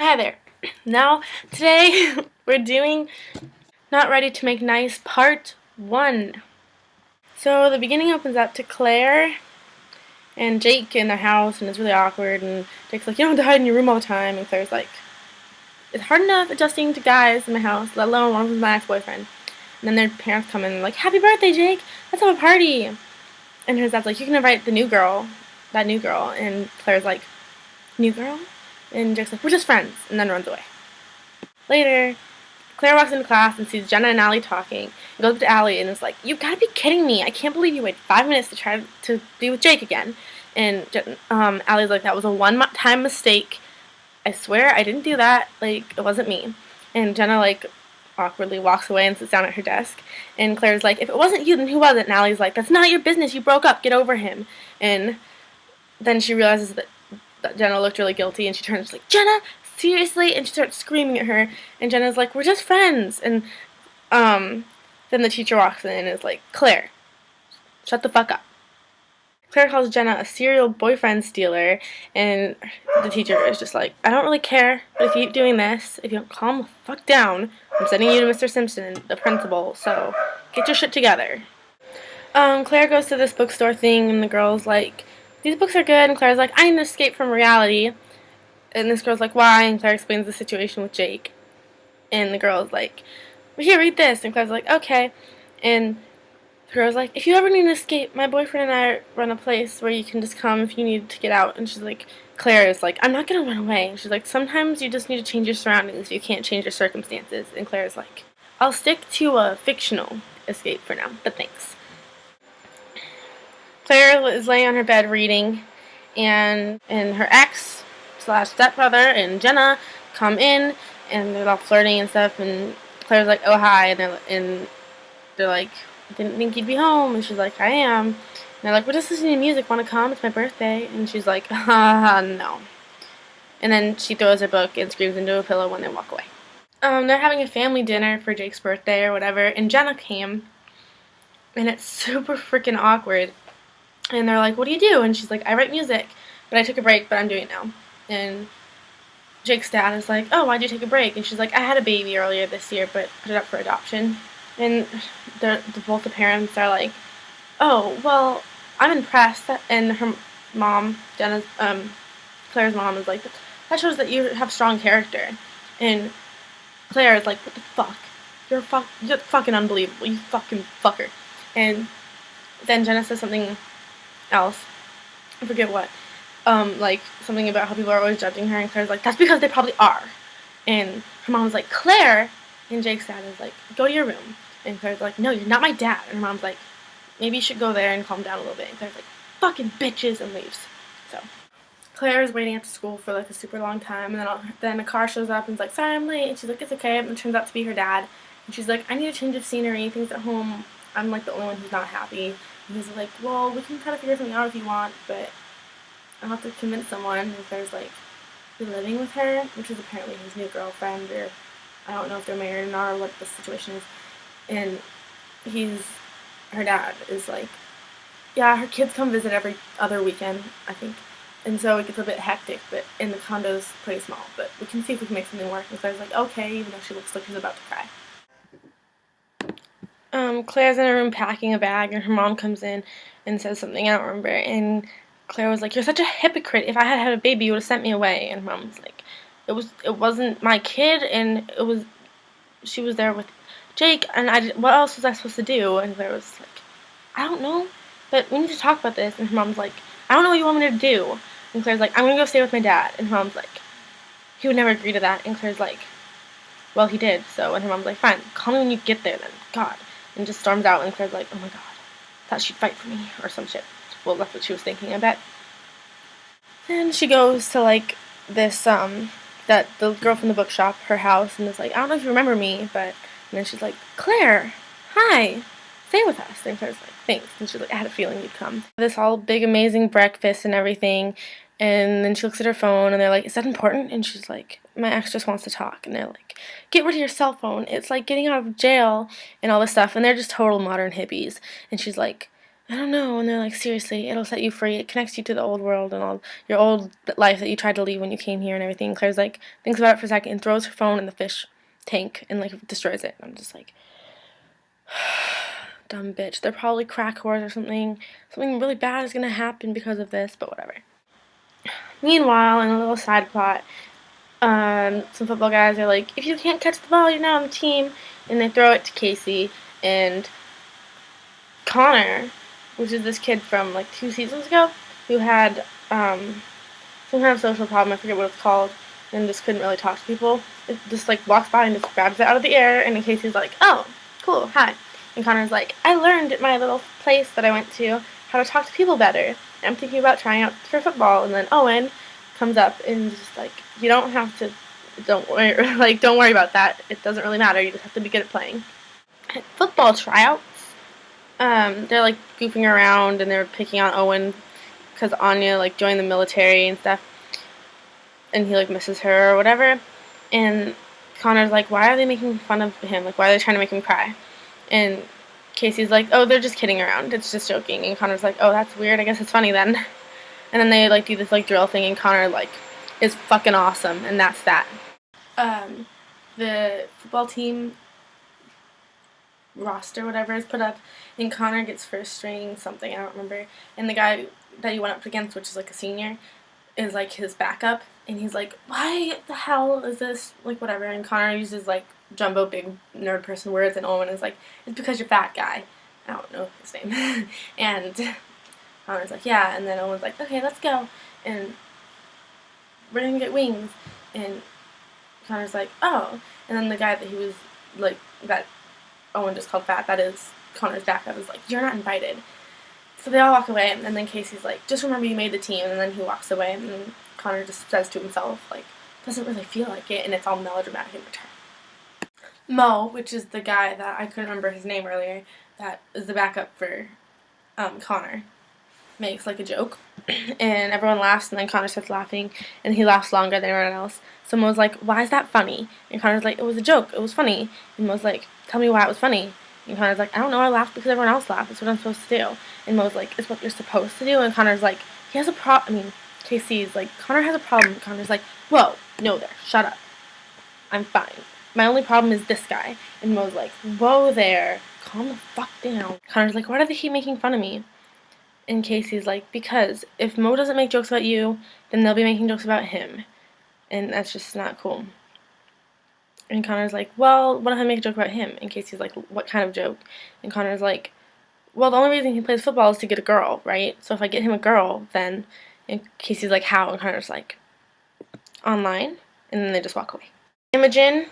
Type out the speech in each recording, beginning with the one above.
Hi there. Now, today, we're doing Not Ready to Make Nice Part 1. So, the beginning opens up to Claire and Jake in their house, and it's really awkward, and Jake's like, you don't have to hide in your room all the time, and Claire's like, it's hard enough adjusting to guys in my house, let alone one of them's my ex-boyfriend. And then their parents come in and like, happy birthday, Jake! Let's have a party! And his dad's like, you can invite the new girl, that new girl, and Claire's like, new girl? And Jake's like, we're just friends, and then runs away. Later, Claire walks into class and sees Jenna and Allie talking, and goes up to Allie and is like, you gotta be kidding me, I can't believe you waited 5 minutes to try to be with Jake again. And Allie's like, that was a one-time mistake, I swear I didn't do that, like, it wasn't me. And Jenna, like, awkwardly walks away and sits down at her desk, and Claire's like, if it wasn't you, then who was it? And Allie's like, that's not your business, you broke up, get over him. And then she realizes that Jenna looked really guilty, and she turns like, Jenna, seriously? And she starts screaming at her, and Jenna's like, we're just friends. And then the teacher walks in and is like, Claire, shut the fuck up. Claire calls Jenna a serial boyfriend stealer, and the teacher is just like, I don't really care, but if you keep doing this, if you don't calm the fuck down, I'm sending you to Mr. Simpson, the principal, so get your shit together. Claire goes to this bookstore thing, and the girl's like, these books are good, and Claire's like, I need to escape from reality. And this girl's like, why? And Claire explains the situation with Jake. And the girl's like, well, here, read this. And Claire's like, okay. And the girl's like, if you ever need to escape, my boyfriend and I run a place where you can just come if you need to get out. And she's like, Claire is like, I'm not going to run away. And she's like, sometimes you just need to change your surroundings if you can't change your circumstances. And Claire's like, I'll stick to a fictional escape for now, but thanks. Claire is laying on her bed reading, and her ex/stepbrother and Jenna come in, and they're all flirting and stuff, and Claire's like, oh, hi, and they're like, I didn't think you'd be home, and she's like, I am. And they're like, we're just listening to music, want to come? It's my birthday. And she's like, no. And then she throws her book and screams into a pillow when they walk away. They're having a family dinner for Jake's birthday or whatever, and Jenna came, and it's super freaking awkward. And they're like, what do you do? And she's like, I write music, but I took a break, but I'm doing it now. And Jake's dad is like, oh, why'd you take a break? And she's like, I had a baby earlier this year, but put it up for adoption. And both the parents are like, oh, well, I'm impressed. And her mom, Jenna's, Claire's mom is like, that shows that you have strong character. And Claire is like, what the fuck? You're fucking unbelievable, you fucking fucker. And then Jenna says something else, I forget what, like something about how people are always judging her, and Claire's like, that's because they probably are. And her mom's like, Claire, and Jake's dad is like, go to your room. And Claire's like, no, you're not my dad. And her mom's like, maybe you should go there and calm down a little bit. And Claire's like, fucking bitches, and leaves. So Claire is waiting at the school for like a super long time, and then a car shows up and is like, sorry I'm late. And she's like, it's okay. And it turns out to be her dad, and she's like, I need a change of scenery, things at home, I'm like the only one who's not happy. And he's like, well, we can try to figure something out if you want, but I'll have to convince someone. And Claire's like, you're living with her, which is apparently his new girlfriend, or I don't know if they're married or not, or what the situation is. And her dad is like, yeah, her kids come visit every other weekend, I think. And so it gets a bit hectic, but and the condo's pretty small, but we can see if we can make something work. And Claire's like, okay, even though she looks like she's about to cry. Claire's in her room packing a bag, and her mom comes in and says something I don't remember, and Claire was like, you're such a hypocrite, if I had had a baby you would have sent me away. And her mom's like, it wasn't my kid, and she was there with Jake, and what else was I supposed to do? And Claire was like, I don't know, but we need to talk about this. And her mom's like, I don't know what you want me to do. And Claire's like, I'm gonna go stay with my dad. And her mom's like, he would never agree to that. And Claire's like, well, he did, so. And her mom's like, fine, call me when you get there then, God. And just storms out, and Claire's like, oh my god, thought she'd fight for me, or some shit. Well, that's what she was thinking, I bet. And she goes to, like, this, the girl from the bookshop, her house, and is like, I don't know if you remember me, but, and then she's like, Claire, hi, stay with us. And Claire's like, thanks. And she's like, I had a feeling you'd come. This all big, amazing breakfast and everything, and then she looks at her phone, and they're like, is that important? And she's like, my ex just wants to talk. And they're like, get rid of your cell phone. It's like getting out of jail and all this stuff. And they're just total modern hippies. And she's like, I don't know. And they're like, seriously, it'll set you free. It connects you to the old world and all your old life that you tried to leave when you came here and everything. And Claire's like, thinks about it for a second and throws her phone in the fish tank and like destroys it. And I'm just like, dumb bitch. They're probably crack whores or something. Something really bad is gonna happen because of this, but whatever. Meanwhile, in a little side plot, some football guys are like, if you can't catch the ball, you're not on the team. And they throw it to Casey and Connor, which is this kid from like 2 seasons ago, who had some kind of social problem, I forget what it's called, and just couldn't really talk to people. It just like walks by and just grabs it out of the air, and in Casey's like, oh, cool, hi. And Connor's like, I learned at my little place that I went to how to talk to people better. I'm thinking about trying out for football. And then Owen comes up and just like, you don't have to, don't worry about that. It doesn't really matter. You just have to be good at playing. At football tryouts, they're like goofing around and they're picking on Owen because Anya like joined the military and stuff, and he like misses her or whatever. And Connor's like, why are they making fun of him? Like, why are they trying to make him cry? And Casey's like, oh, they're just kidding around. It's just joking. And Connor's like, oh, that's weird. I guess it's funny then. And then they like do this like drill thing, and Connor like is fucking awesome, and that's that. The football team roster, whatever, is put up, and Connor gets first string something, I don't remember. And the guy that he went up against, which is like a senior, is like his backup, and he's like, why the hell is this, like, whatever. And Connor uses like jumbo big nerd person words, and Owen is like, it's because you're fat, guy. I don't know his name. And Connor's like, yeah. And then Owen's like, okay, let's go, and we're gonna get wings. And Connor's like, oh. And then the guy that he was like, that Owen just called fat, that is Connor's backup, is like, you're not invited. So they all walk away, and then Casey's like, just remember you made the team. And then he walks away, and then Connor just says to himself, like, doesn't really feel like it, and it's all melodramatic in return. Mo, which is the guy that I couldn't remember his name earlier, that is the backup for Connor, makes like a joke, and everyone laughs, and then Connor starts laughing, and he laughs longer than everyone else. So Mo's like, why is that funny? And Connor's like, it was a joke, it was funny. And Mo's like, tell me why it was funny. And Connor's like, I don't know, I laughed because everyone else laughed. That's what I'm supposed to do. And Mo's like, it's what you're supposed to do. And Connor's like, he has a Casey's like, Connor has a problem. Connor's like, whoa, no there, shut up. I'm fine. My only problem is this guy. And Mo's like, whoa there, calm the fuck down. Connor's like, why do they keep making fun of me? And Casey's like, because if Mo doesn't make jokes about you, then they'll be making jokes about him. And that's just not cool. And Connor's like, well, what if I make a joke about him? And Casey's like, what kind of joke? And Connor's like, well, the only reason he plays football is to get a girl, right? So if I get him a girl, then... And Casey's like, how? And Connor's like, online. And then they just walk away. Imogen,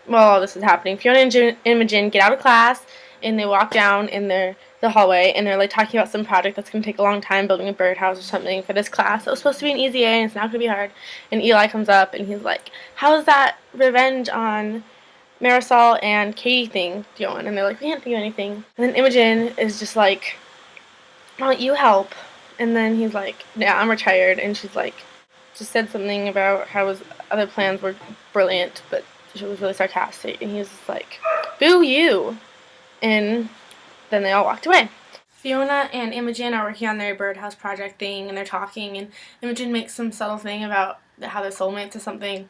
while all this is happening, Fiona and Imogen get out of class, and they walk down in the hallway, and they're like talking about some project that's going to take a long time, building a birdhouse or something for this class. It was supposed to be an easy A, and it's not going to be hard. And Eli comes up, and he's like, how is that revenge on Marisol and Katie thing going? And they're like, we can't think of anything. And then Imogen is just like, why don't you help? And then he's like, yeah, I'm retired. And she's like, just said something about how his other plans were brilliant, but she was really sarcastic. And he was just like, boo you. And then they all walked away. Fiona and Imogen are working on their birdhouse project thing, and they're talking, and Imogen makes some subtle thing about how they're soulmates or something,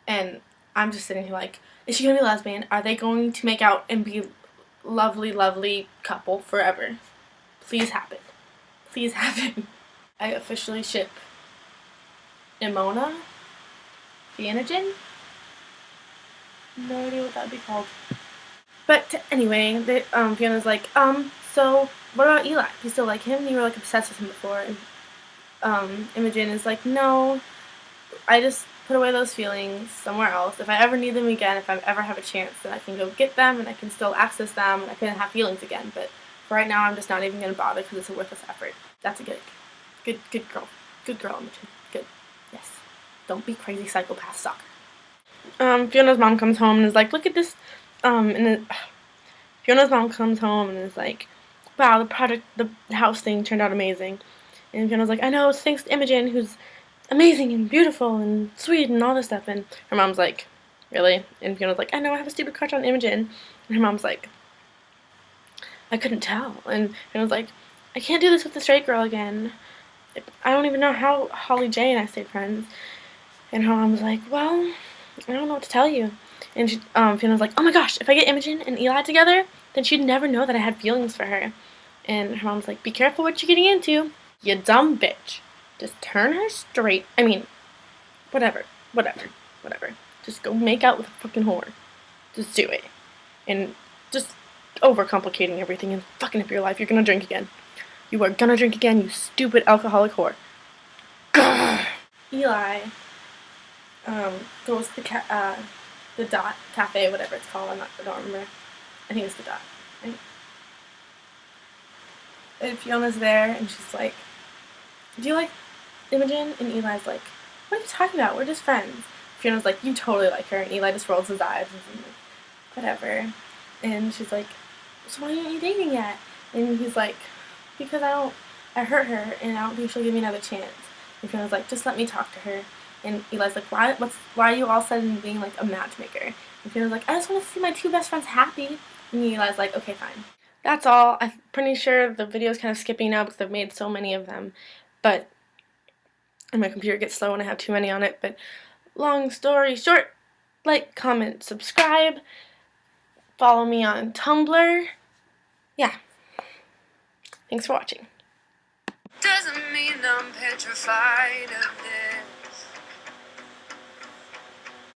and I'm just sitting here like, is she going to be lesbian? Are they going to make out and be lovely, lovely couple forever? Please happen. Please happen. I officially ship Imona? Fianogen? No idea what that would be called. But anyway, Fiona's like, so what about Eli? Do you still like him? You were like obsessed with him before. And Imogen is like, no, I just put away those feelings somewhere else. If I ever need them again, if I ever have a chance, then I can go get them and I can still access them and I can have feelings again. But for right now, I'm just not even going to bother because it's a worthless effort. That's a good girl. Good girl, Imogen. Good. Yes. Don't be crazy psychopath stalker. Fiona's mom comes home and is like, look at this. Fiona's mom comes home and is like, wow, the house thing turned out amazing. And Fiona's like, I know, it's thanks to Imogen, who's amazing and beautiful and sweet and all this stuff. And her mom's like, really? And Fiona's like, I know, I have a stupid crush on Imogen. And her mom's like, I couldn't tell. And Fiona's like, I can't do this with the straight girl again. I don't even know how Holly J and I stayed friends. And her mom was like, well, I don't know what to tell you. And Fiona was like, oh my gosh, if I get Imogen and Eli together, then she'd never know that I had feelings for her. And her mom's like, be careful what you're getting into, you dumb bitch. Just turn her straight. I mean, whatever. Just go make out with a fucking whore. Just do it. And just overcomplicating everything and fucking up your life. You're gonna drink again. You are gonna drink again, you stupid alcoholic whore. Gah! Eli goes to the Dot Cafe, whatever it's called. I don't remember. I think it's the Dot, right? And Fiona's there, and she's like, do you like Imogen? And Eli's like, what are you talking about? We're just friends. Fiona's like, you totally like her. And Eli just rolls his eyes and like, whatever. And she's like, so why aren't you dating yet? And he's like, because I hurt her, and I don't think she'll give me another chance. And Fiona's like, just let me talk to her. And Eli's like, why are you all suddenly being like a matchmaker? And Fiona's like, I just want to see my two best friends happy. And Eli's like, okay, fine. That's all. I'm pretty sure the video's kind of skipping now because I've made so many of them. But, and my computer gets slow when I have too many on it. But, long story short, like, comment, subscribe, follow me on Tumblr. Yeah. Thanks for watching. Doesn't mean I'm petrified of